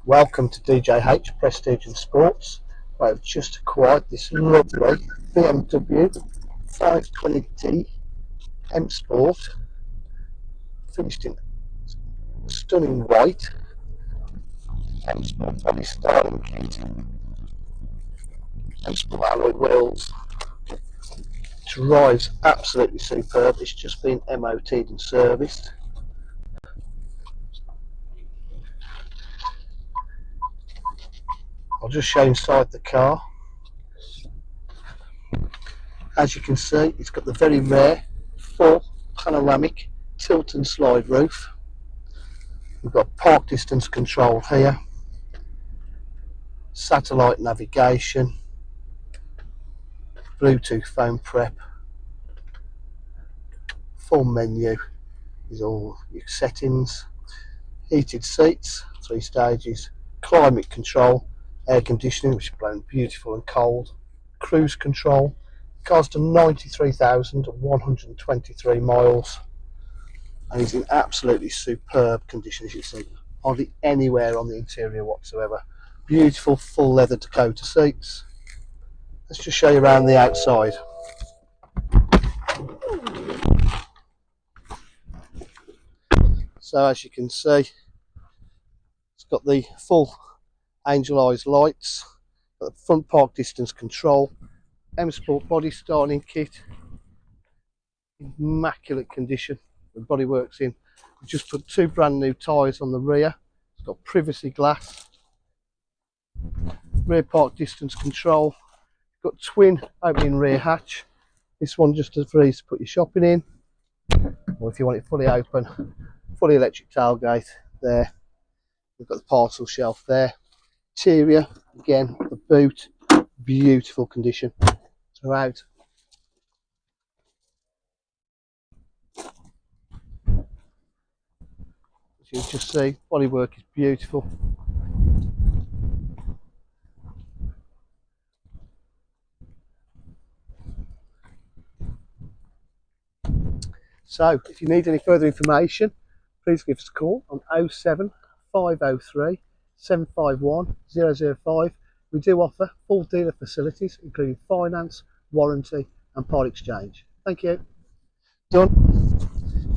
Welcome to DJH Prestige and Sports. I've just acquired this lovely BMW 520D M Sport, finished in stunning white. M Sport body styling kit, M Sport alloy wheels. Drives absolutely superb. It's just been MOT'd and serviced. I'll just show inside the car. As you can see, it's got the very rare full panoramic tilt and slide roof. We've got park distance control here, satellite navigation, Bluetooth phone prep, full menu is all your settings, heated seats, 3 stages, climate control, air conditioning which is blowing beautiful and cold, cruise control. Car's done 93,123 miles and is in absolutely superb condition, as you see. Hardly anywhere on the interior whatsoever. Beautiful full leather Dakota seats. Let's just show you around the outside. So as you can see, it's got the full angel eyes lights, got the front park distance control, M Sport body styling kit, immaculate condition. The body works in. We've just put 2 brand new tyres on the rear. It's got privacy glass, rear park distance control, got twin opening rear hatch. This one just for ease to put your shopping in, or if you want it fully open, fully electric tailgate there. We've got the parcel shelf there. Interior, again, the boot, beautiful condition throughout. As you just see, bodywork is beautiful. So if you need any further information, please give us a call on 07503 751 005. We do offer full dealer facilities including finance, warranty and part exchange. Thank you. Done.